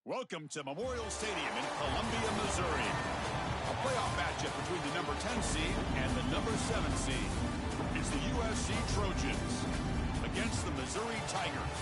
Welcome to Memorial Stadium in Columbia, Missouri. A playoff matchup between the number 10 seed and the number 7 seed. It's the USC Trojans against the Missouri Tigers.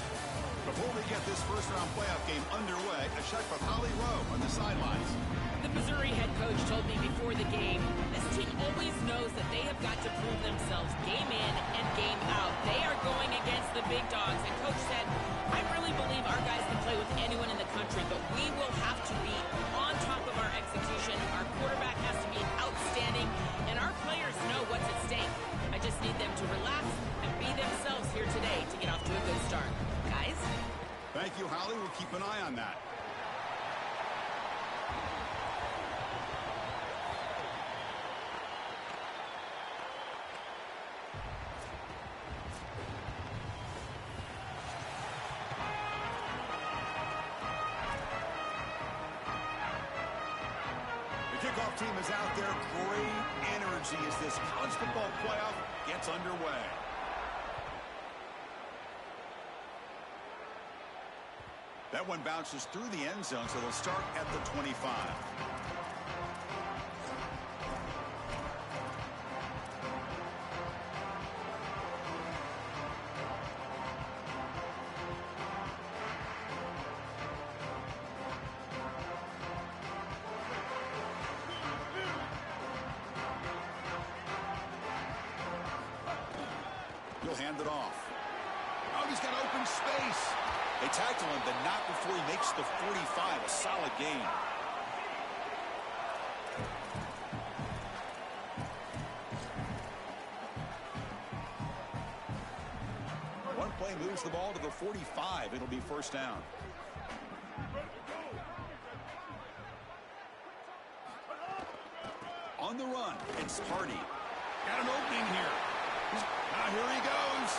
Before we get this first-round playoff game underway, a check from Holly Rowe on the sidelines. The Missouri head coach told me before the game, this team always knows that they have got to prove themselves game in and game out. They are going against the big dogs, and Coach said, I really believe our guys can play with anyone in the country, but we will have to be on top of our execution. Our quarterback has to be outstanding, and our players know what's at stake. I just need them to relax and be themselves here today to get off to a good start. Guys? Thank you, Holly. We'll keep an eye on that. Kickoff team is out there. Great energy as this college football playoff gets underway. That one bounces through the end zone, so they'll start at the 25. He'll hand it off. Oh, he's got open space. They tackle him, but not before he makes the 45. A solid gain. One play moves the ball to the 45. It'll be first down. On the run, it's Hardy. Got an opening here. Now here he goes.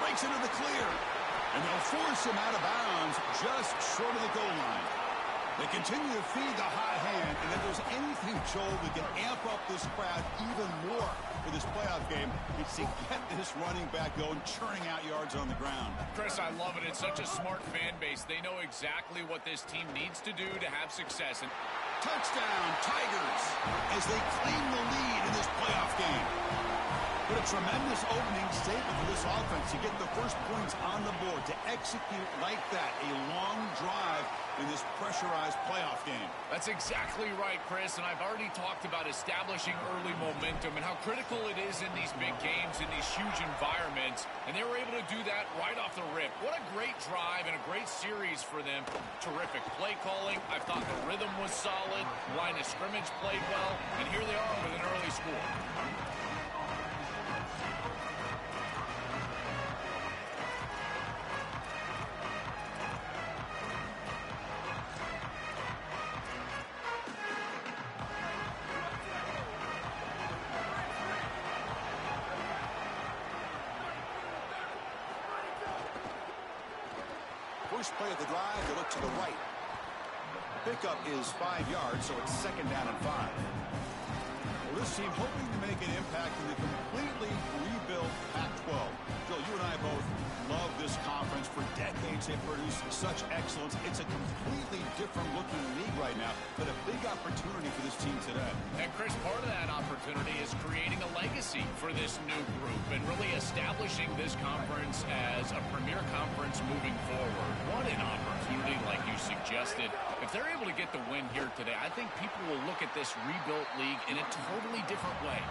Breaks into the clear. And they'll force him out of bounds just short of the goal line. They continue to feed the hot hand, and if there's anything, Joel, that can amp up this crowd even more for this playoff game, it's to get this running back going, churning out yards on the ground. Chris, I love it. It's such a smart fan base. They know exactly what this team needs to do to have success. And touchdown, Tigers, as they claim the lead in this playoff game. But a tremendous opening statement for this offense to get the first points on the board, to execute like that, a long drive in this pressurized playoff game. That's exactly right, Chris, and I've already talked about establishing early momentum and how critical it is in these big games, in these huge environments, and they were able to do that right off the rip. What a great drive and a great series for them. Terrific play calling. I thought the rhythm was solid. Line of scrimmage played well, and here they are with an early score. First play of the drive, they look to the right. Pickup is 5 yards, so it's second down and 5. Well, this team hoping to make an impact in the completely rebuilt Pac-12. Joe, you and I both love this conference. For decades, they've produced such excellence. It's a completely different-looking league right now, but a big opportunity for this team today. And, Chris, part of that opportunity is creating a legacy for this new group and really establishing this conference as a premier conference moving forward. What an opportunity, like you suggested. If they're able to get the win here today, I think people will look at this rebuilt league in a totally different way.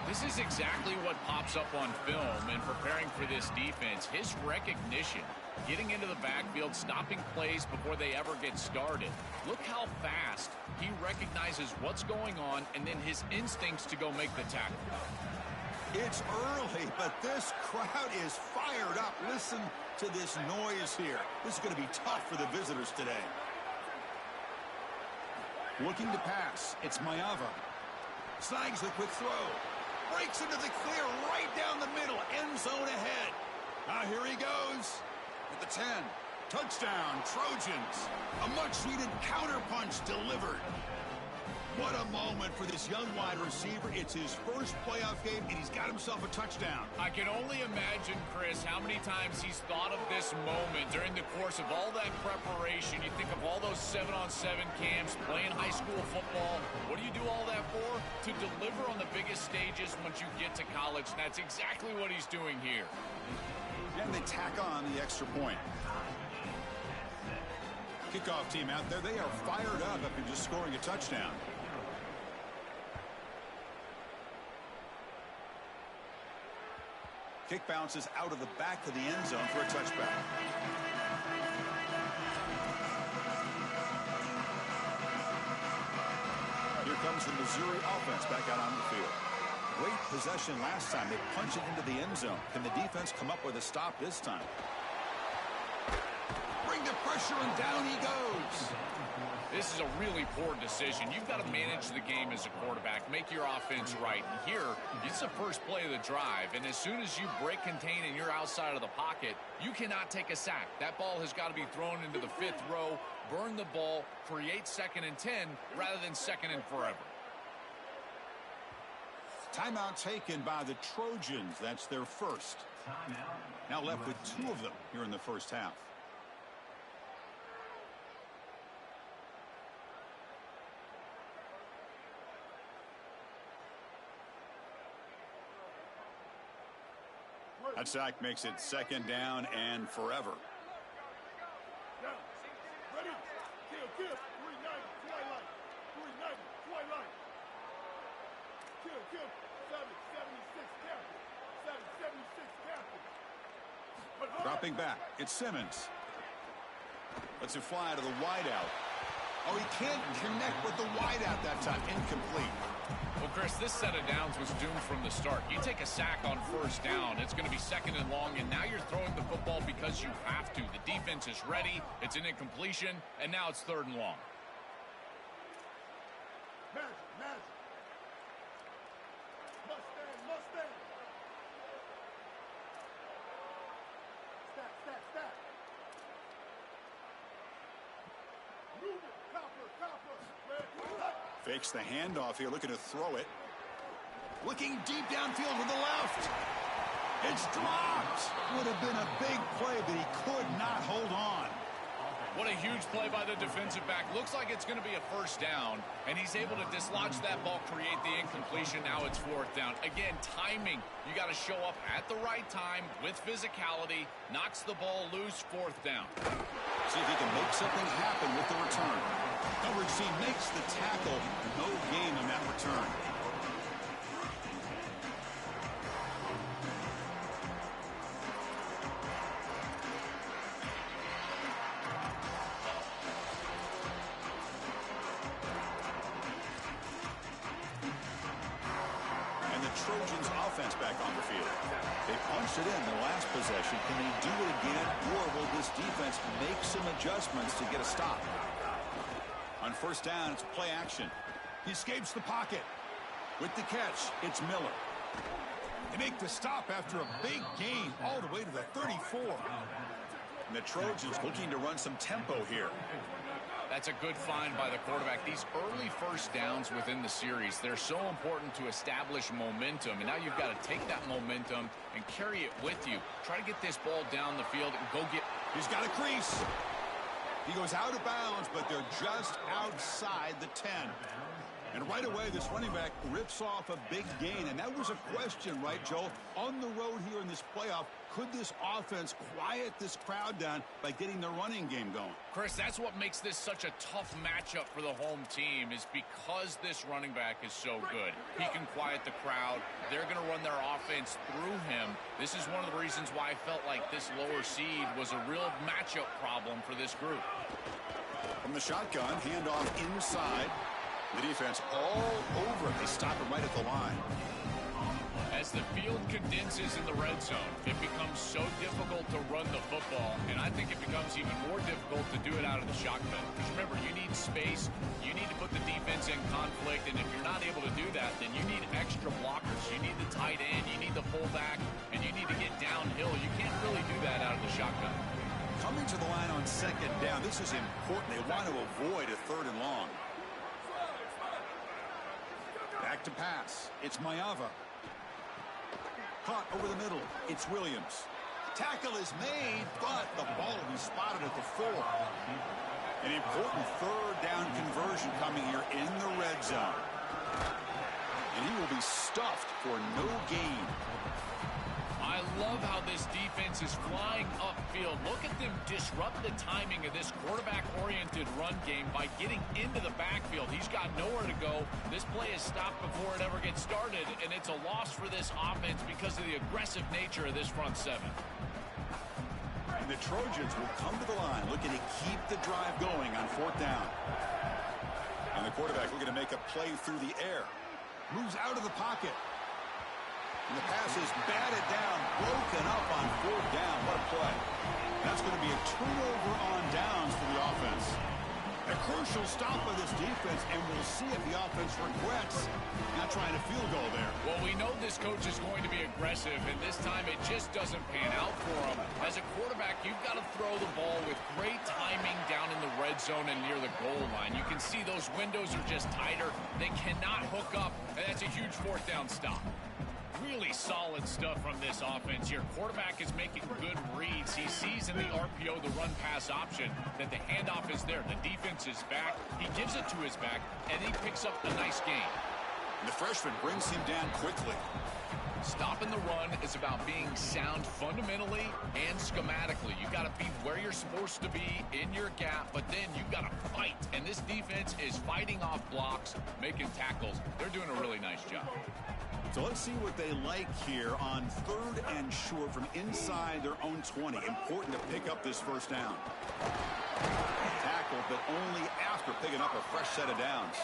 This is exactly what pops up on film in preparing for this defense. His recognition, getting into the backfield, stopping plays before they ever get started. Look how fast he recognizes what's going on and then his instincts to go make the tackle. It's early, but this crowd is fired up. Listen to this noise here. This is going to be tough for the visitors today. Looking to pass. It's Mayava. Snags the quick throw. Breaks into the clear right down the middle. End zone ahead. Now here he goes. At the 10. Touchdown, Trojans. A much-needed counterpunch delivered. What a moment for this young wide receiver. It's his first playoff game, and he's got himself a touchdown. I can only imagine, Chris, how many times he's thought of this moment during the course of all that preparation. You think of all those 7-on-7 camps, playing high school football. What do you do all that for? To deliver on the biggest stages once you get to college. And that's exactly what he's doing here. And they tack on the extra point. Kickoff team out there, they are fired up after just scoring a touchdown. Kick bounces out of the back of the end zone for a touchback. Here comes the Missouri offense back out on the field. Great possession last time. They punch it into the end zone. Can the defense come up with a stop this time? Bring the pressure, and down he goes. This is a really poor decision. You've got to manage the game as a quarterback, make your offense right. And here, it's the first play of the drive, and as soon as you break contain and you're outside of the pocket, you cannot take a sack. That ball has got to be thrown into the 5th row, burn the ball, create 2nd and 10 rather than 2nd and forever. Timeout taken by the Trojans. That's their first. Now left with 2 of them here in the first half. That sack makes it 2nd down and forever. Ready? Kill. 390, twilight. 390, twilight. Kill. 776 captain. 776 captain. Dropping back. It's Simmons. Lets it fly to the wideout. Oh, he can't connect with the wideout that time. Incomplete. Well, Chris, this set of downs was doomed from the start. You take a sack on 1st down, it's going to be 2nd and long, and now you're throwing the football because you have to. The defense is ready, it's an incompletion, and now it's 3rd and long. Magic. Mustang. Stack. Move it. Copper. Fakes the handoff here, looking to throw it. Looking deep downfield to the left. It's dropped. Would have been a big play, but he could not hold on. What a huge play by the defensive back. Looks like it's going to be a 1st down, and he's able to dislodge that ball, create the incompletion. Now it's 4th down. Again, timing. You got to show up at the right time with physicality. Knocks the ball loose, 4th down. See if he can make something happen with the return. Coverage team makes the tackle. No gain on that return. And the Trojans offense back on the field. They punched it in the last possession. Can they do it again, or will this defense make some adjustments to get a stop? On 1st down, it's play action. He escapes the pocket. With the catch, it's Miller. They make the stop after a big gain all the way to the 34. And the Trojans looking to run some tempo here. That's a good find by the quarterback. These early 1st downs within the series, they're so important to establish momentum. And now you've got to take that momentum and carry it with you. Try to get this ball down the field and go get... He's got a crease. He goes out of bounds, but they're just outside the 10. And right away, this running back rips off a big gain. And that was a question, right, Joel? On the road here in this playoff, could this offense quiet this crowd down by getting the running game going? Chris, that's what makes this such a tough matchup for the home team, is because this running back is so good. He can quiet the crowd. They're going to run their offense through him. This is one of the reasons why I felt like this lower seed was a real matchup problem for this group. From the shotgun, handoff inside. The defense all over it. They stop it right at the line. As the field condenses in the red zone, it becomes so difficult to run the football, and I think it becomes even more difficult to do it out of the shotgun. Because remember, you need space, you need to put the defense in conflict, and if you're not able to do that, then you need extra blockers. You need the tight end, you need the fullback, and you need to get downhill. You can't really do that out of the shotgun. Coming to the line on 2nd down, this is important. They want to avoid a 3rd and long. back to pass. It's Mayava. Caught over the middle. It's Williams. Tackle is made, but the ball will be spotted at the 4. An important third down conversion coming here in the red zone. And he will be stuffed for no gain. I love how this defense is flying upfield. Look at them disrupt the timing of this quarterback-oriented run game by getting into the backfield. He's got nowhere to go. This play is stopped before it ever gets started, and it's a loss for this offense because of the aggressive nature of this front seven. And the Trojans will come to the line looking to keep the drive going on 4th down. And the quarterback looking to make a play through the air. Moves out of the pocket. And the pass is batted down, broken up on 4th down. What a play. That's going to be a turnover on downs for the offense. A crucial stop by this defense, and we'll see if the offense regrets not trying to field goal there. Well, we know this coach is going to be aggressive, and this time it just doesn't pan out for him. As a quarterback, you've got to throw the ball with great timing down in the red zone and near the goal line. You can see those windows are just tighter. They cannot hook up, and that's a huge 4th down stop. Really solid stuff from this offense here. Quarterback is making good reads. He sees in the RPO, the run-pass option, that the handoff is there. The defense is back. He gives it to his back, and he picks up a nice gain. And the freshman brings him down quickly. Stopping the run is about being sound fundamentally and schematically. You've got to be where you're supposed to be in your gap, but then you've got to fight. And this defense is fighting off blocks, making tackles. They're doing a really nice job. So let's see what they like here on 3rd and short from inside their own 20. Important to pick up this 1st down. Tackle, but only after picking up a fresh set of downs.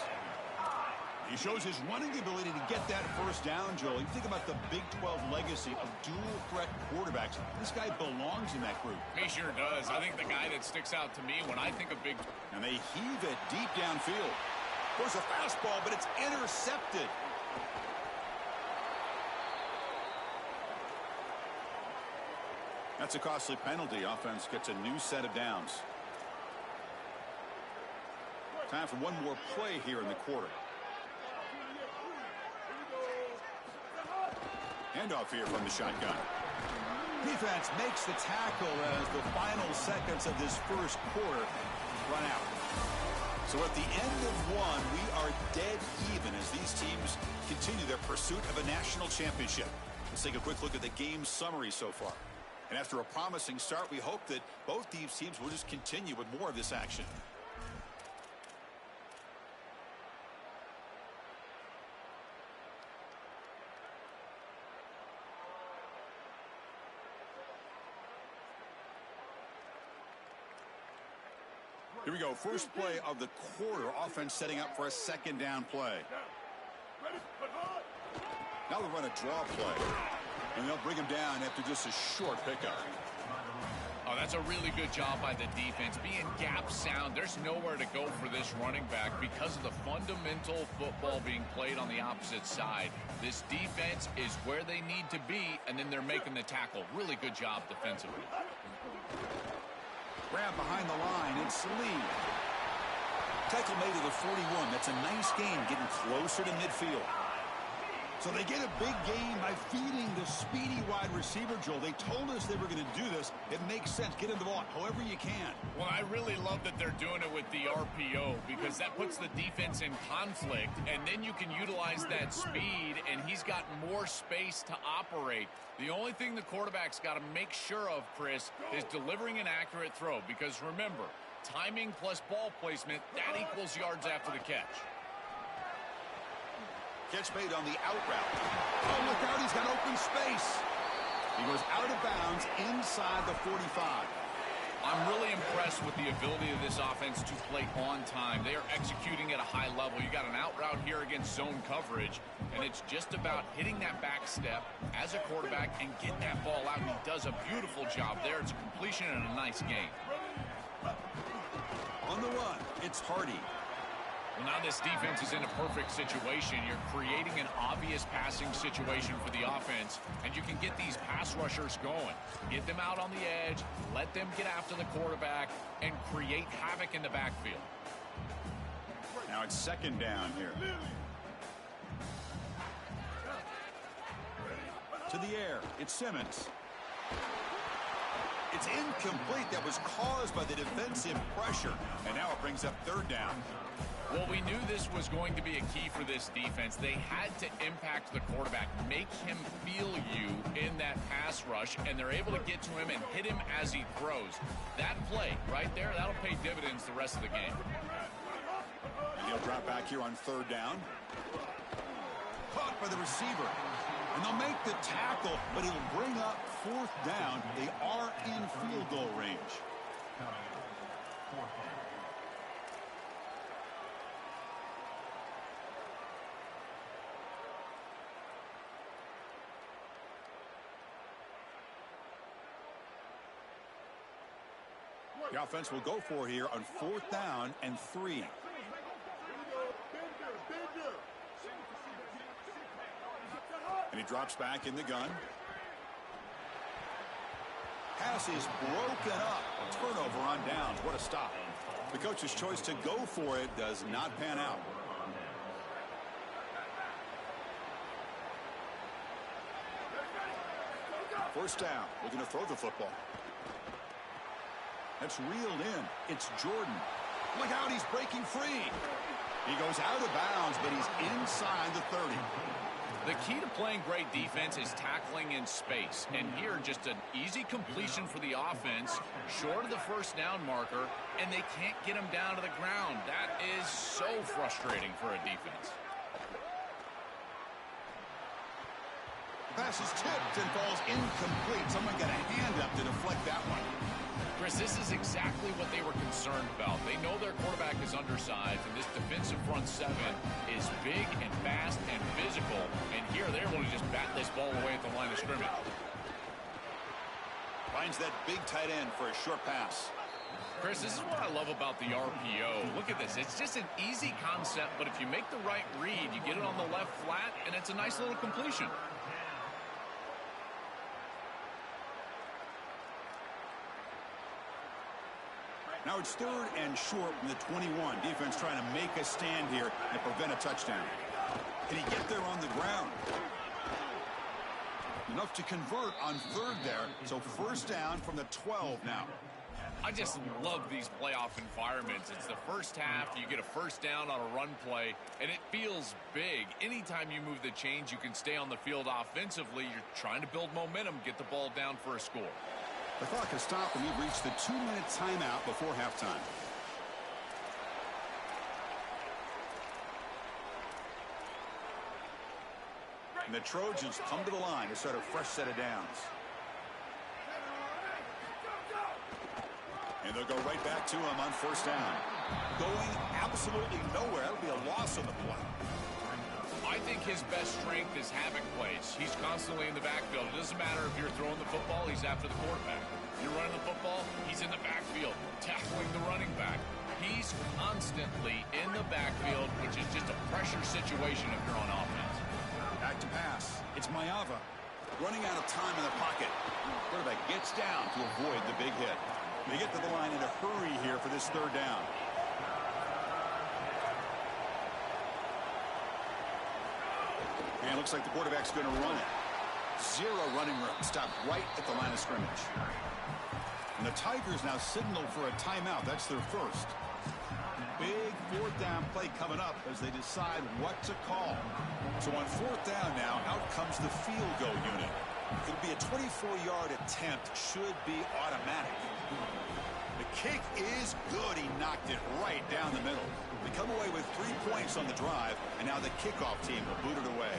He shows his running ability to get that 1st down, Joel. You think about the Big 12 legacy of dual-threat quarterbacks. This guy belongs in that group. He sure does. I think the guy that sticks out to me when I think of Big... And they heave it deep downfield. There's a fastball, but it's intercepted. That's a costly penalty. Offense gets a new set of downs. Time for one more play here in the quarter. Handoff here from the shotgun. Defense makes the tackle as the final seconds of this 1st quarter run out. So at the end of 1, we are dead even as these teams continue their pursuit of a national championship. Let's take a quick look at the game summary so far. And after a promising start, we hope that both these teams will just continue with more of this action. Here we go. First play of the quarter. Offense setting up for a 2nd down play. Now they'll run a draw play. And they'll bring him down after just a short pickup. Oh, that's a really good job by the defense. Being gap sound, there's nowhere to go for this running back because of the fundamental football being played on the opposite side. This defense is where they need to be, and then they're making the tackle. Really good job defensively. Grab behind the line, it's Lee. Tackle made to the 41. That's a nice gain, getting closer to midfield. So they get a big gain by feeding the speedy wide receiver, Joel. They told us they were going to do this. It makes sense. Get him the ball however you can. Well, I really love that they're doing it with the RPO because that puts the defense in conflict, and then you can utilize that speed, and he's got more space to operate. The only thing the quarterback's got to make sure of, Chris, is delivering an accurate throw because, remember, timing plus ball placement, that equals yards after the catch. Catch made on the out route. Oh, look out, he's got open space. He goes out of bounds inside the 45. I'm really impressed with the ability of this offense to play on time. They are executing at a high level. You got an out route here against zone coverage, and it's just about hitting that back step as a quarterback and getting that ball out, and he does a beautiful job there. It's a completion and a nice game. On the run, it's Hardy. Well, now this defense is in a perfect situation. You're creating an obvious passing situation for the offense, and you can get these pass rushers going. Get them out on the edge, let them get after the quarterback, and create havoc in the backfield. Now it's 2nd down here. To the air. It's Simmons. It's incomplete. That was caused by the defensive pressure. And now it brings up third down. Well, we knew this was going to be a key for this defense. They had to impact the quarterback, make him feel you in that pass rush, and they're able to get to him and hit him as he throws. That play right there, that'll pay dividends the rest of the game. And he'll drop back here on third down. Caught by the receiver. And they'll make the tackle, but it'll bring up fourth down. They are in field goal range. The offense will go for here on fourth down and 3. And he drops back in the gun. Pass is broken up. Turnover on downs. What a stop. The coach's choice to go for it does not pan out. First down. Looking to throw the football. That's reeled in. It's Jordan. Look out, he's breaking free. He goes out of bounds, but he's inside the 30. The key to playing great defense is tackling in space. And here, just an easy completion for the offense, short of the first down marker, and they can't get him down to the ground. That is so frustrating for a defense. Pass is tipped and falls incomplete. Someone got a hand up to deflect that one. Chris, this is exactly what they were concerned about. They know their quarterback is undersized, and this defensive front seven is big and fast and physical. And here they're able to just bat this ball away at the line of scrimmage. Finds that big tight end for a short pass. Chris, this is what I love about the RPO. Look at this. It's just an easy concept, but if you make the right read, you get it on the left flat, and it's a nice little completion. Now it's third and short from the 21. Defense trying to make a stand here and prevent a touchdown. Can he get there on the ground? Enough to convert on third there. So first down from the 12 now. I just love these playoff environments. It's the first half. You get a first down on a run play, and it feels big. Anytime you move the chains, you can stay on the field offensively. You're trying to build momentum, get the ball down for a score. The clock has stopped, and we've reached the 2-minute timeout before halftime. And the Trojans come to the line to start a fresh set of downs. And they'll go right back to him on first down. Going absolutely nowhere. That'll be a loss on the play. I think his best strength is havoc plays. He's constantly in the backfield. It doesn't matter if you're throwing the football, he's after the quarterback. If you're running the football, he's in the backfield, tackling the running back. He's constantly in the backfield, which is just a pressure situation if you're on offense. Back to pass. It's Mayava. Running out of time in the pocket. Quarterback gets down to avoid the big hit. They get to the line in a hurry here for this third down. And it looks like the quarterback's going to run it. Zero running room. Stopped right at the line of scrimmage. And the Tigers now signal for a timeout. That's their first. Big fourth down play coming up as they decide what to call. So on fourth down now, out comes the field goal unit. It'll be a 24-yard attempt. Should be automatic. The kick is good. He knocked it right down the middle. They come away with 3 points on the drive, and now the kickoff team will boot it away.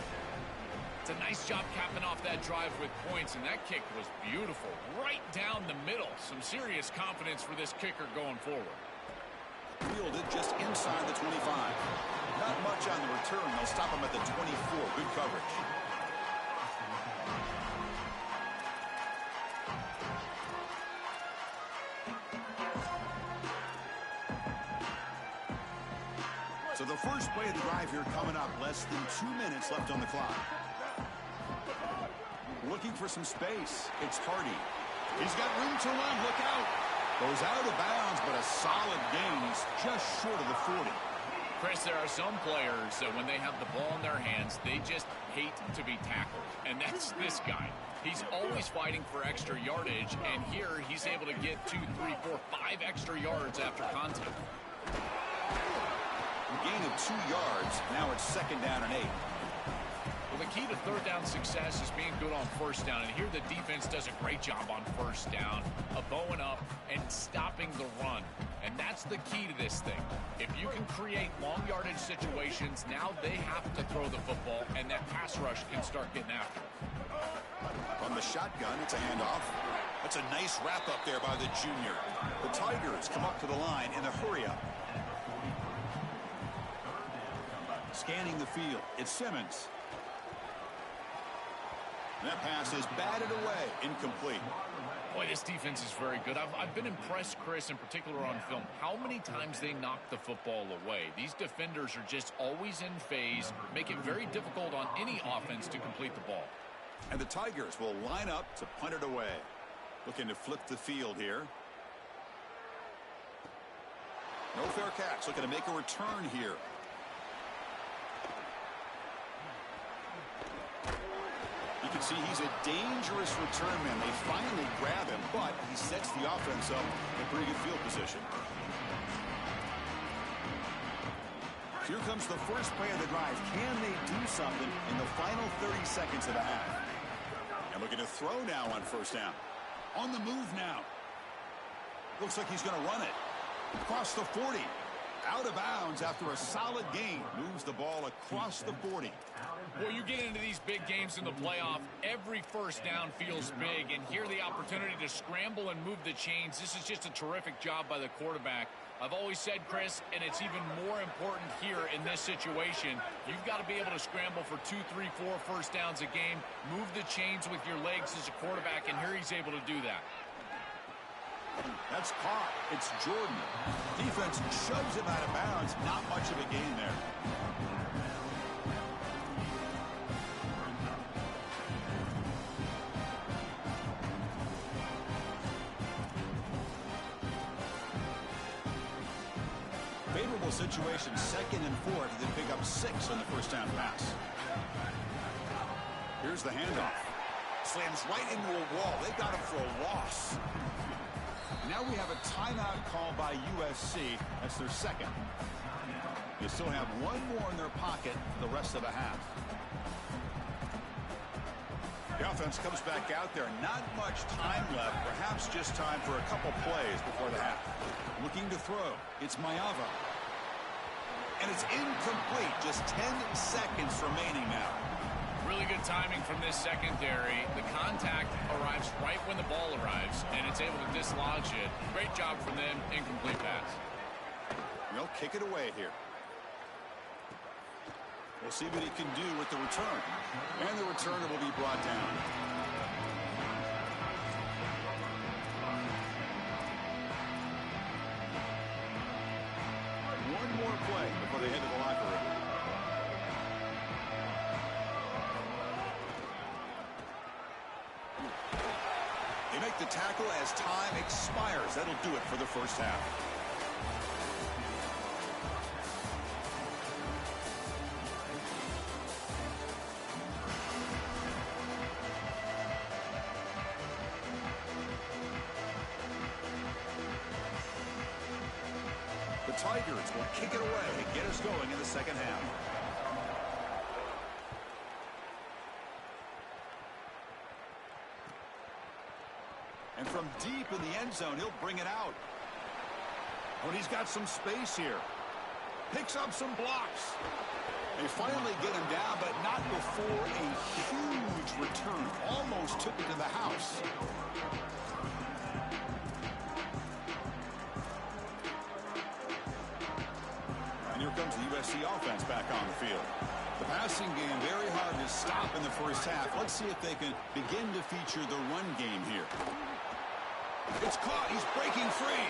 It's a nice job capping off that drive with points, and that kick was beautiful. Right down the middle. Some serious confidence for this kicker going forward. Fielded just inside the 25. Not much on the return. They'll stop him at the 24. Good coverage. So the first play of the drive here coming up. Less than 2 minutes left on the clock. Looking for some space. It's Hardy. He's got room to run. Look out. Goes out of bounds, but a solid gain. He's just short of the 40. Chris, there are some players that when they have the ball in their hands, they just hate to be tackled. And that's this guy. He's always fighting for extra yardage, and here he's able to get 2, 3, 4, 5 extra yards after contact. Gain of 2 yards. Now it's 2nd down and 8. Well, the key to third down success is being good on first down, and here the defense does a great job on first down of bowing up and stopping the run. And that's the key to this thing. If you can create long yardage situations, now they have to throw the football, and that pass rush can start getting after it. From the shotgun, it's a handoff. That's a nice wrap up there by the junior. The Tigers come up to the line in a hurry-up. Scanning the field, it's Simmons. That pass is batted away, incomplete. Boy, this defense is very good. I've been impressed, Chris, in particular on film, how many times they knock the football away. These defenders are just always in phase, make it very difficult on any offense to complete the ball. And the Tigers will line up to punt it away. Looking to flip the field here. No fair catch. Looking to make a return here. You can see he's a dangerous return man. They finally grab him, but he sets the offense up in pretty good field position. Here comes the first play of the drive. Can they do something in the final 30 seconds of the half? And looking to throw now on first down. On the move now. Looks like he's going to run it. Across the 40. Out of bounds after a solid gain. Moves the ball across the 40. Well, you get into these big games in the playoff, every first down feels big, and here the opportunity to scramble and move the chains. This is just a terrific job by the quarterback. I've always said, Chris, and it's even more important here in this situation, you've got to be able to scramble for 2, 3, 4 first downs a game, move the chains with your legs as a quarterback, and here he's able to do that. That's caught. It's Jordan. Defense shoves him out of bounds. Not much of a gain there. Favorable situation, 2nd and 4. They pick up 6 on the first down pass. Here's the handoff. Slams right into a wall. They got him for a loss. Now we have a timeout call by USC. That's their 2nd. You still have 1 more in their pocket for the rest of the half. The offense comes back out there. Not much time left. Perhaps just time for a couple plays before the half. Looking to throw. It's Mayava. And it's incomplete. Just 10 seconds remaining now. Really good timing from this secondary. The contact arrives right when the ball arrives, and it's able to dislodge it. Great job from them. Incomplete pass. They'll kick it away here. We'll see what he can do with the return. And the returner will be brought down. One more play before they head to the locker room. They make the tackle as time expires. That'll do it for the first half. The Tigers will kick it away and get us going in the second half. And from deep in the end zone, he'll bring it out. Oh, and he's got some space here. Picks up some blocks. They finally get him down, but not before a huge return. Almost took it to the house. And here comes the USC offense back on the field. The passing game very hard to stop in the first half. Let's see if they can begin to feature the run game here. It's caught. He's breaking free.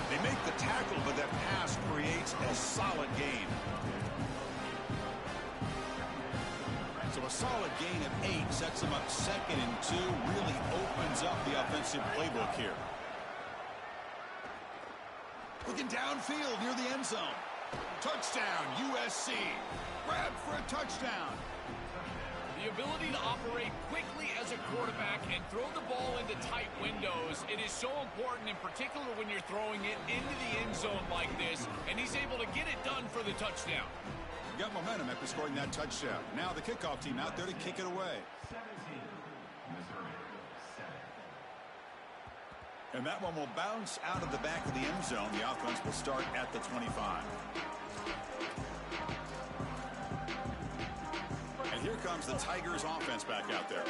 They make the tackle, but that pass creates a solid gain. So a solid gain of 8 sets them up 2nd and 2. Really opens up the offensive playbook here. Looking downfield near the end zone. Touchdown, USC. Grab for a touchdown. The ability to operate quickly as a quarterback and throw the ball into tight windows, it is so important, in particular when you're throwing it into the end zone like this, and he's able to get it done for the touchdown. Got momentum after scoring that touchdown. Now the kickoff team out there to kick it away. And that one will bounce out of the back of the end zone. The offense will start at the 25. And here comes the Tigers offense back out there.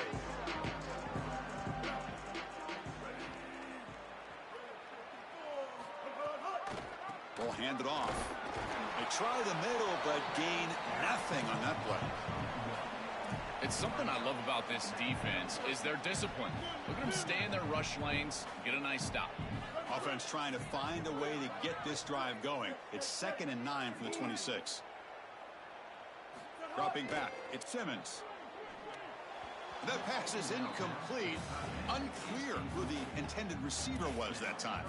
Ball handed off. They try the middle, but gain nothing on that play. It's something I love about this defense is their discipline. Look at them stay in their rush lanes, get a nice stop. Offense trying to find a way to get this drive going. It's 2nd and 9 from the 26. Dropping back, it's Simmons. That pass is incomplete. Unclear who the intended receiver was that time.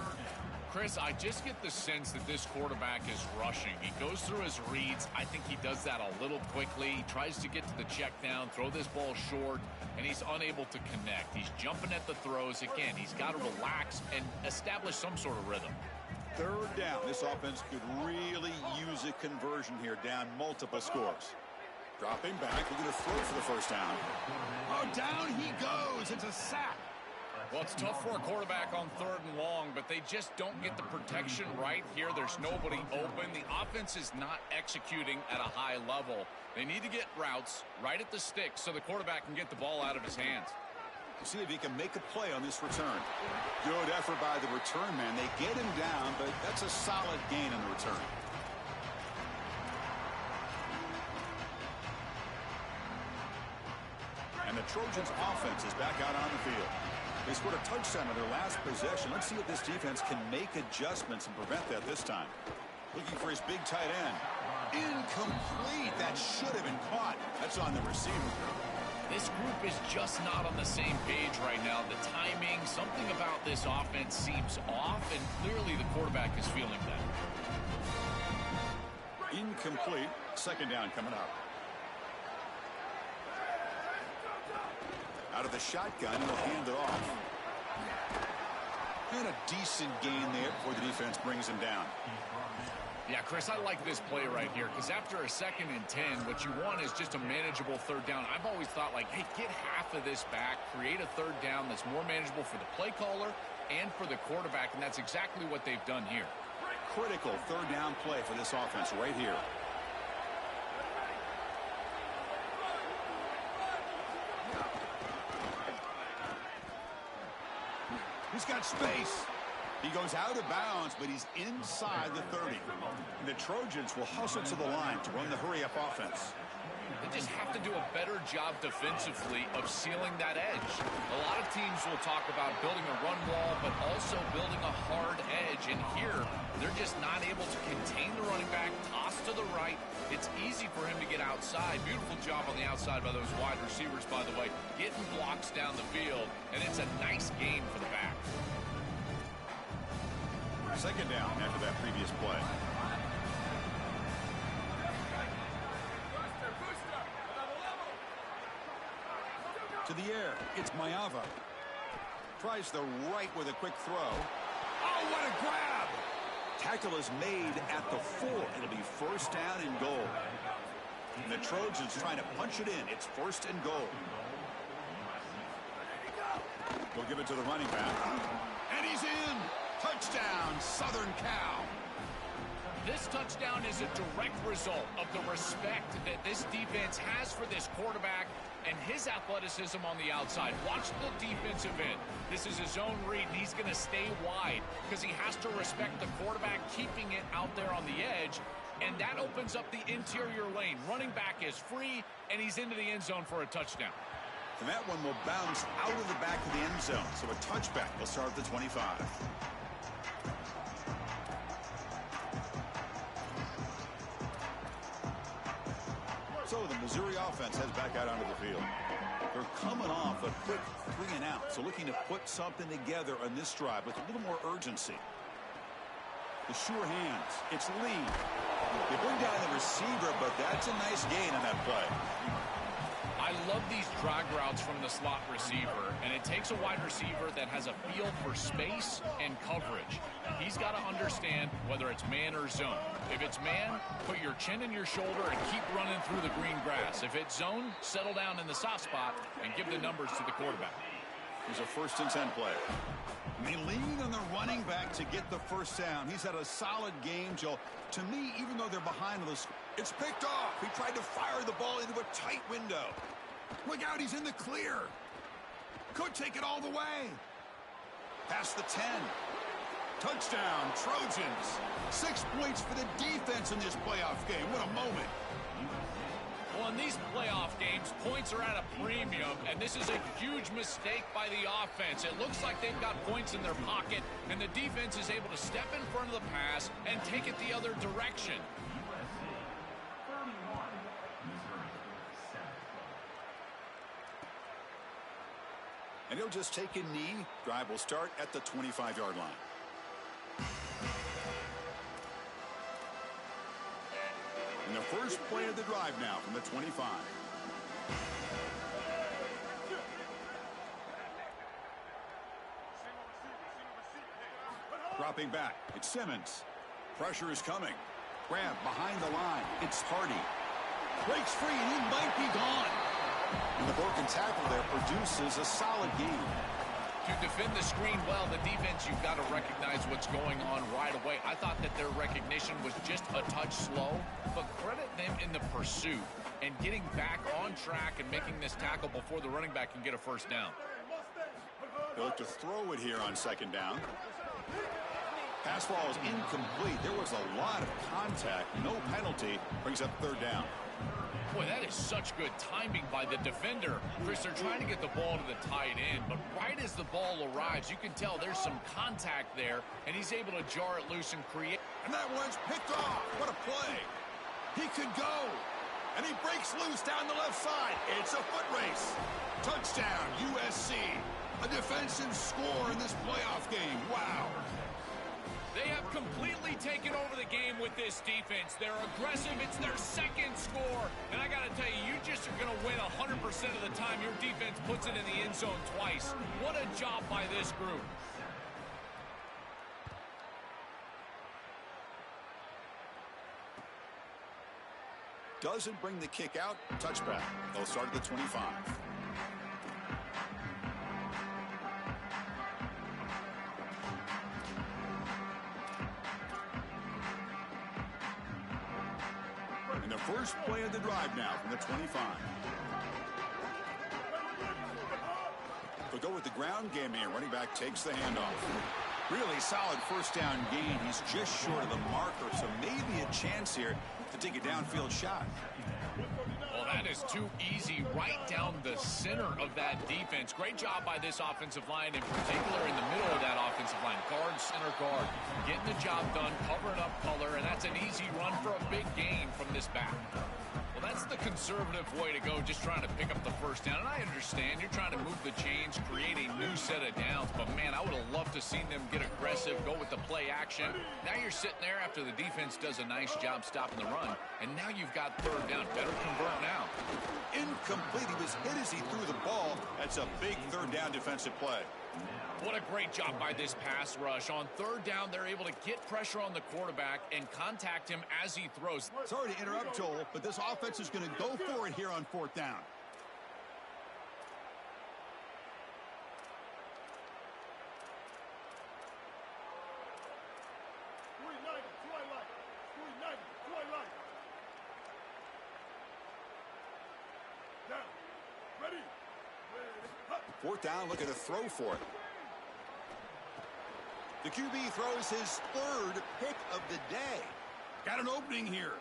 Chris, I just get the sense that this quarterback is rushing. He goes through his reads. I think he does that a little quickly. He tries to get to the check down, throw this ball short, and he's unable to connect. He's jumping at the throws. Again, he's got to relax and establish some sort of rhythm. 3rd down. This offense could really use a conversion here, down multiple scores. Dropping back, we're going to throw for the first down. Oh, down he goes. It's a sack. Well, it's tough for a quarterback on 3rd and long, but they just don't get the protection right here. There's nobody open. The offense is not executing at a high level. They need to get routes right at the stick so the quarterback can get the ball out of his hands. See if he can make a play on this return. Good effort by the return man. They get him down, but that's a solid gain on the return. And the Trojans offense is back out on the field. They scored a touchdown on their last possession. Let's see if this defense can make adjustments and prevent that this time. Looking for his big tight end. Incomplete. That should have been caught. That's on the receiver. This group is just not on the same page right now. The timing, something about this offense seems off, and clearly the quarterback is feeling that. Incomplete. 2nd down coming up. Out of the shotgun, and he'll hand it off. And a decent gain there before the defense brings him down. Yeah, Chris, I like this play right here because after a 2nd and 10, what you want is just a manageable 3rd down. I've always thought, like, hey, get half of this back, create a 3rd down that's more manageable for the play caller and for the quarterback, and that's exactly what they've done here. Critical 3rd down play for this offense right here. He's got space. He goes out of bounds, but he's inside the 30. And the Trojans will hustle to the line to run the hurry-up offense. They just have to do a better job defensively of sealing that edge. A lot of teams will talk about building a run wall, but also building a hard edge. And here, they're just not able to contain the running back, toss to the right. It's easy for him to get outside. Beautiful job on the outside by those wide receivers, by the way, getting blocks down the field. And it's a nice game for the back. 2nd down after that previous play. To the air, it's Mayava. Tries the right with a quick throw. Oh, what a grab! Tackle is made at the 4. It'll be 1st down and goal. And the Trojans trying to punch it in. It's 1st and goal. We'll give it to the running back. And he's in! Touchdown, Southern Cal. This touchdown is a direct result of the respect that this defense has for this quarterback and his athleticism on the outside. Watch the defensive end. This is his own read, and he's going to stay wide because he has to respect the quarterback keeping it out there on the edge, and that opens up the interior lane. Running back is free, and he's into the end zone for a touchdown. And that one will bounce out of the back of the end zone, so a touchback will start at the 25. So the Missouri offense heads back out onto the field. They're coming off a quick 3 and out, so looking to put something together on this drive with a little more urgency. The sure hands. It's Lee. They bring down the receiver, but that's a nice gain on that play. I love these drag routes from the slot receiver, and it takes a wide receiver that has a feel for space and coverage. He's got to understand whether it's man or zone. If it's man, put your chin in your shoulder and keep running through the green grass. If it's zone, settle down in the soft spot and give the numbers to the quarterback. Here's a 1st and 10 play. And they lean on the running back to get the first down. He's had a solid game, Joe. To me, even though they're behind on this, it's picked off. He tried to fire the ball into a tight window. Look out, he's in the clear. Could take it all the way. Past the 10. Touchdown, Trojans. 6 points for the defense in this playoff game. What a moment. Well, in these playoff games, points are at a premium, and this is a huge mistake by the offense. It looks like they've got points in their pocket, and the defense is able to step in front of the pass and take it the other direction. And he'll just take a knee. Drive will start at the 25-yard line. And the first play of the drive now from the 25. Dropping back. It's Simmons. Pressure is coming. Grab behind the line. It's Hardy. Breaks free and he might be gone. And the broken tackle there produces a solid game. To defend the screen well, the defense, you've got to recognize what's going on right away. I thought that their recognition was just a touch slow, but credit them in the pursuit and getting back on track and making this tackle before the running back can get a first down. They look to throw it here on 2nd down. Pass ball is incomplete. There was a lot of contact. No penalty. Brings up 3rd down. Boy, that is such good timing by the defender. Chris, they're trying to get the ball to the tight end, but right as the ball arrives, you can tell there's some contact there, and he's able to jar it loose and create. And that one's picked off. What a play. He could go. And he breaks loose down the left side. It's a foot race. Touchdown, USC. A defensive score in this playoff game. Wow. They have completely taken over the game with this defense. They're aggressive. It's their 2nd score. And I got to tell you, you just are going to win 100% of the time your defense puts it in the end zone twice. What a job by this group. Doesn't bring the kick out. Touchback. They'll start at the 25. And the first play of the drive now from the 25. They'll go with the ground game here. Running back takes the handoff. Really solid first down gain. He's just short of the marker, so maybe a chance here to take a downfield shot. Well, that is too easy right down the center of that defense. Great job by this offensive line, in particular in the middle of that offensive line. Guard, center guard, getting the job done, covering up color, and that's an easy run for a big gain from this back. Well, that's the conservative way to go, just trying to pick up the first down. And I understand you're trying to move the chains, create a new set of downs, but man, I would have loved to seen them get aggressive, go with the play action. Now you're sitting there after the defense does a nice job stopping the run, and now you've got 3rd down. Better convert now. Incomplete. He was hit as he threw the ball. That's a big 3rd down defensive play. What a great job by this pass rush. On 3rd down, they're able to get pressure on the quarterback and contact him as he throws. Sorry to interrupt, Joel, but this offense is going to go for it here on 4th down. Ready? 4th down, looking to throw for it. The QB throws his 3rd pick of the day. Got an opening here.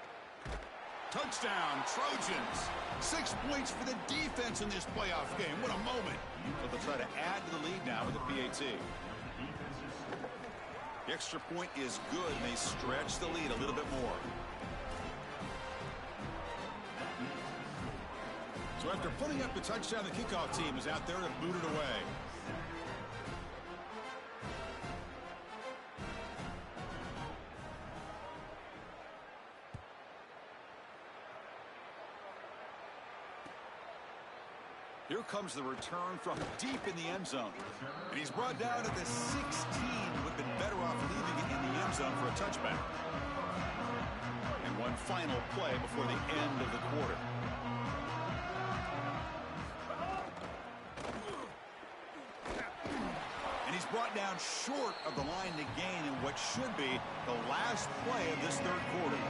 Touchdown, Trojans. 6 points for the defense in this playoff game. What a moment. So they'll try to add to the lead now with the PAT. The extra point is good, and they stretch the lead a little bit more. So after putting up the touchdown, the kickoff team is out there to boot it away. Here comes the return from deep in the end zone. And he's brought down at the 16. Would have been better off leaving it in the end zone for a touchback. And one final play before the end of the quarter. And he's brought down short of the line to gain in what should be the last play of this third quarter.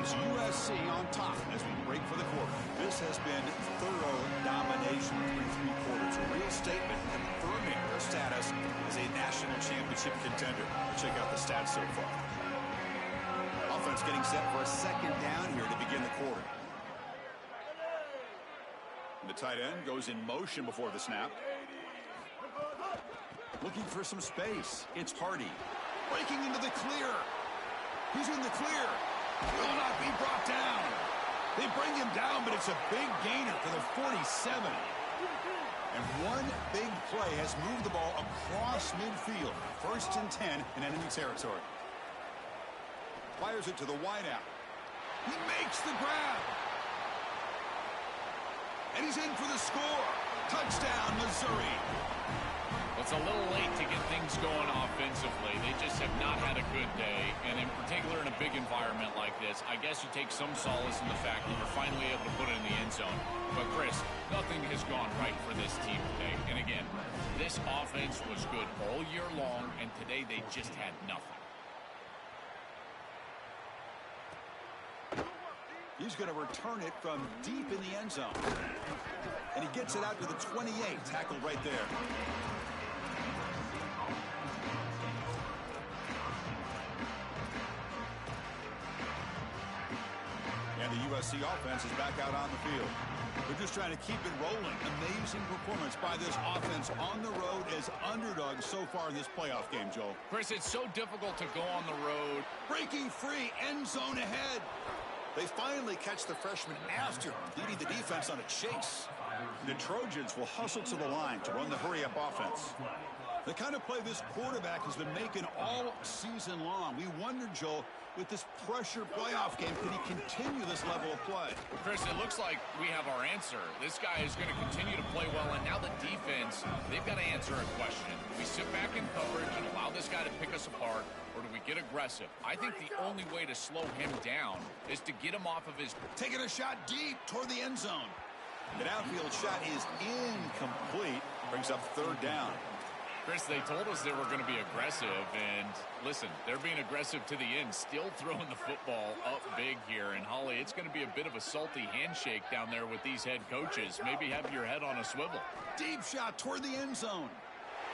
It's USC on top as we break for the quarter. This has been thorough domination through 3 quarters. A real statement confirming their status as a national championship contender. Check out the stats so far. Offense getting set for a second down here to begin the quarter. The tight end goes in motion before the snap. Looking for some space. It's Hardy. Breaking into the clear. He's in the clear. Will not be brought down. They bring him down, but it's a big gainer for the 47. And one big play has moved the ball across midfield. 1st and 10 in enemy territory. Fires it to the wideout. He makes the grab. And he's in for the score. Touchdown, Missouri. It's a little late to get things going offensively. They just have not had a good day, and in particular in a big environment like this, I guess you take some solace in the fact that you're finally able to put it in the end zone. But, Chris, nothing has gone right for this team today. And again, this offense was good all year long, and today they just had nothing. He's going to return it from deep in the end zone. And he gets it out to the 28, tackled right there. And the USC offense is back out on the field. They're just trying to keep it rolling. Amazing performance by this offense on the road as underdogs so far in this playoff game, Joel. Chris, it's so difficult to go on the road. Breaking free, end zone ahead. They finally catch the freshman after leading the defense on a chase. The Trojans will hustle to the line to run the hurry-up offense. The kind of play this quarterback has been making all season long. We wonder, Joel, with this pressure playoff game, can he continue this level of play? Chris, it looks like we have our answer. This guy is going to continue to play well, and now the defense, they've got to answer a question. Do we sit back in coverage and allow this guy to pick us apart, or do we get aggressive? I think the only way to slow him down is to get him off of his... Taking a shot deep toward the end zone. The downfield shot is incomplete. Brings up 3rd down. Chris, they told us they were going to be aggressive, and listen, they're being aggressive to the end, still throwing the football up big here. And, Holly, it's going to be a bit of a salty handshake down there with these head coaches. Maybe have your head on a swivel. Deep shot toward the end zone.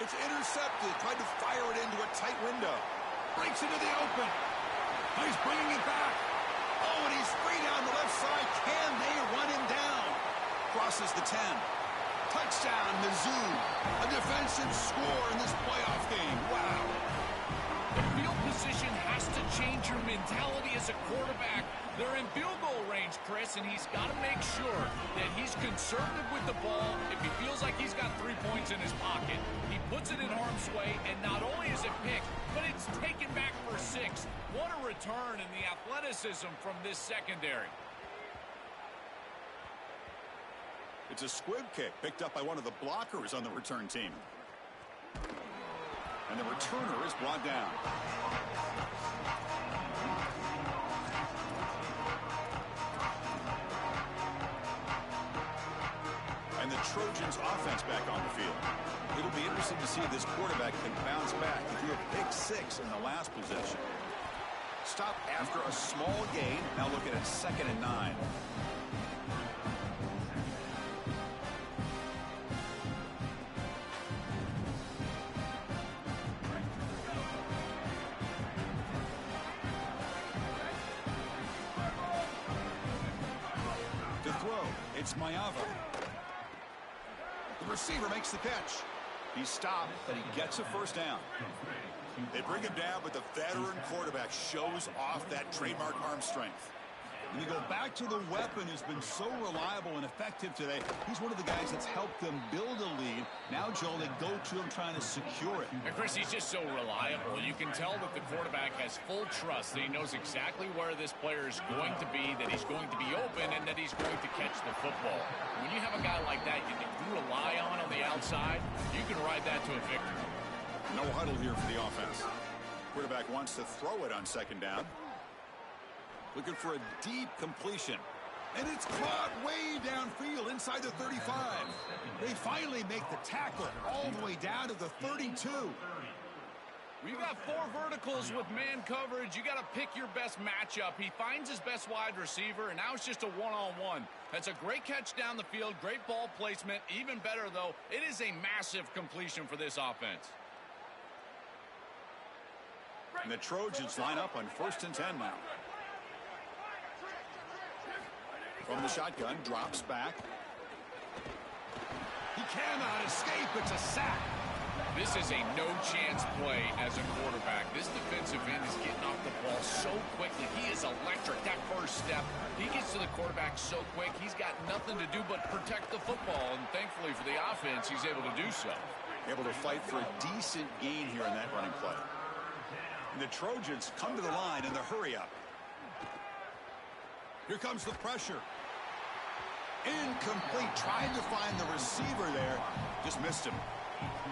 It's intercepted. Tried to fire it into a tight window. Breaks into the open. Now he's bringing it back. Oh, and he's free down the left side. Can they run him down? Crosses the 10. Touchdown, Mizzou. A defensive score in this playoff game. Wow. The field position has to change your mentality as a quarterback. They're in field goal range, Chris, and he's got to make sure that he's conservative with the ball. If he feels like he's got 3 points in his pocket, he puts it in harm's way, and not only is it picked, but it's taken back for 6. What a return in the athleticism from this secondary. It's a squib kick picked up by one of the blockers on the return team. And the returner is brought down. And the Trojans offense back on the field. It'll be interesting to see if this quarterback can bounce back. He threw a pick 6 in the last possession. Stop after a small gain. Now looking at 2nd and 9. It's Mayava. The receiver makes the catch. He's stopped, but he gets a 1st down. They bring him down, but the veteran quarterback shows off that trademark arm strength. And you go back to the weapon who's been so reliable and effective today. He's one of the guys that's helped them build a lead. Now, Joel, they go to him trying to secure it. And Chris, he's just so reliable. You can tell that the quarterback has full trust that he knows exactly where this player is going to be, that he's going to be open, and that he's going to catch the football. When you have a guy like that you rely on the outside, you can ride that to a victory. No huddle here for the offense. Quarterback wants to throw it on second down. Looking for a deep completion. And it's caught way downfield inside the 35. They finally make the tackle all the way down to the 32. We've got 4 verticals with man coverage. You got to pick your best matchup. He finds his best wide receiver, and now it's just a one-on-one. That's a great catch down the field, great ball placement. Even better, though, it is a massive completion for this offense. And the Trojans line up on 1st and 10 now. From the shotgun, drops back. He cannot escape. It's a sack. This is a no-chance play as a quarterback. This defensive end is getting off the ball so quickly. He is electric. That first step, he gets to the quarterback so quick, he's got nothing to do but protect the football. And thankfully for the offense, he's able to do so. Able to fight for a decent gain here in that running play. And the Trojans come to the line in the hurry-up. Here comes the pressure. Incomplete. Trying to find the receiver there. Just missed him.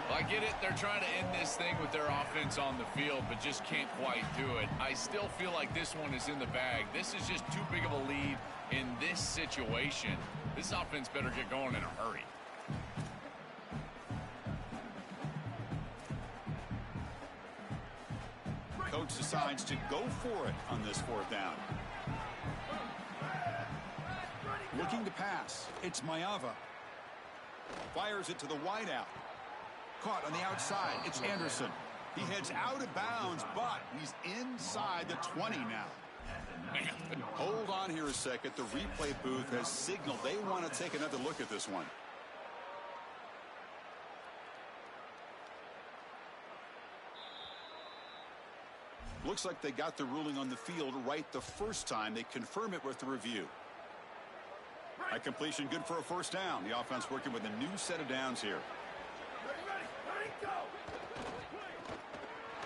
Well, I get it. They're trying to end this thing with their offense on the field, but just can't quite do it. I still feel like this one is in the bag. This is just too big of a lead in this situation. This offense better get going in a hurry. Coach decides to go for it on this 4th down. Looking to pass. It's Mayava. Fires it to the wideout. Caught on the outside. It's Anderson. He heads out of bounds, but he's inside the 20 now. Hold on here a second. The replay booth has signaled they want to take another look at this one. Looks like they got the ruling on the field right the first time. They confirm it with the review. A completion good for a 1st down. The offense working with a new set of downs here.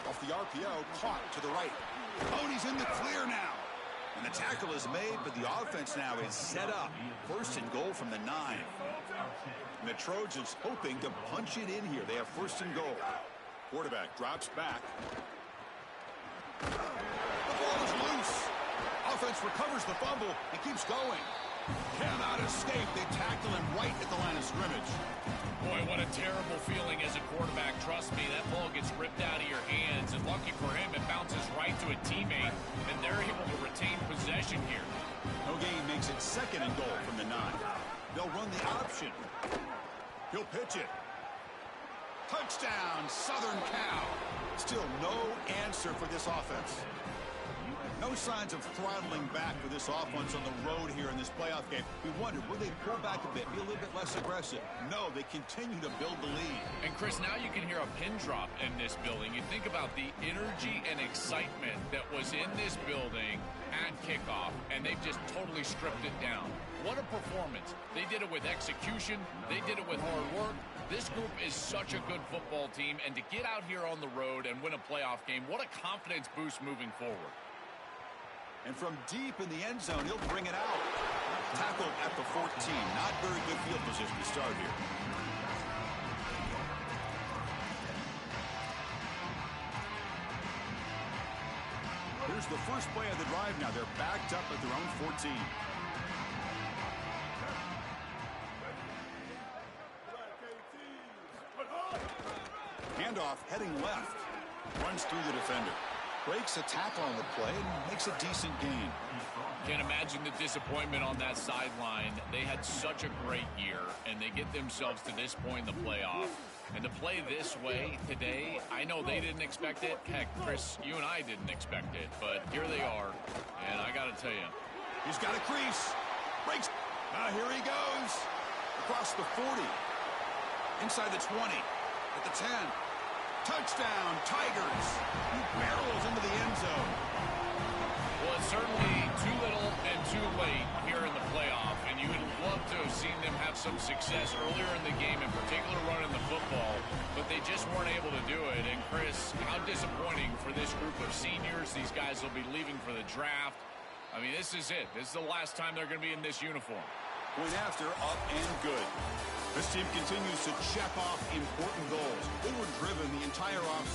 Off the RPO, caught to the right. Oh, and he's in the clear now. And the tackle is made, but the offense now is set up. 1st and goal from the 9. And the Trojans hoping to punch it in here. They have 1st and goal. Quarterback drops back. The ball is loose. Offense recovers the fumble and keeps going. Cannot escape. They tackle him right at the line of scrimmage. Boy, what a terrible feeling as a quarterback. Trust me, that ball gets ripped out of your hands. And lucky for him, it bounces right to a teammate. And they're able to retain possession here. No gain makes it 2nd and goal from the 9. They'll run the option. He'll pitch it. Touchdown, Southern Cal. Still no answer for this offense. No signs of throttling back for this offense on the road here in this playoff game. We wondered, will they pull back a bit, be a little bit less aggressive? No, they continue to build the lead. And Chris, now you can hear a pin drop in this building. You think about the energy and excitement that was in this building at kickoff, and they've just totally stripped it down. What a performance. They did it with execution. They did it with hard work. This group is such a good football team, and to get out here on the road and win a playoff game, what a confidence boost moving forward. And from deep in the end zone, he'll bring it out. Tackled at the 14. Not very good field position to start here. Here's the first play of the drive now. They're backed up at their own 14. Handoff heading left. Runs through the defender. Breaks a tackle on the play and makes a decent gain. Can't imagine the disappointment on that sideline. They had such a great year, and they get themselves to this point in the playoff. And to play this way today, I know they didn't expect it. Heck, Chris, you and I didn't expect it. But here they are, and I got to tell you. He's got a crease. Breaks. Here he goes. Across the 40. Inside the 20. At the 10. Touchdown, Tigers. He barrels into the end zone. Well, it's certainly too little and too late here in the playoff, and you would love to have seen them have some success earlier in the game, in particular running the football, but they just weren't able to do it. And Chris, how disappointing for this group of seniors. These guys will be leaving for the draft. I mean, this is it. This is the last time they're going to be in this uniform. Point after, up and good. This team continues to check off important goals. They were driven the entire offseason.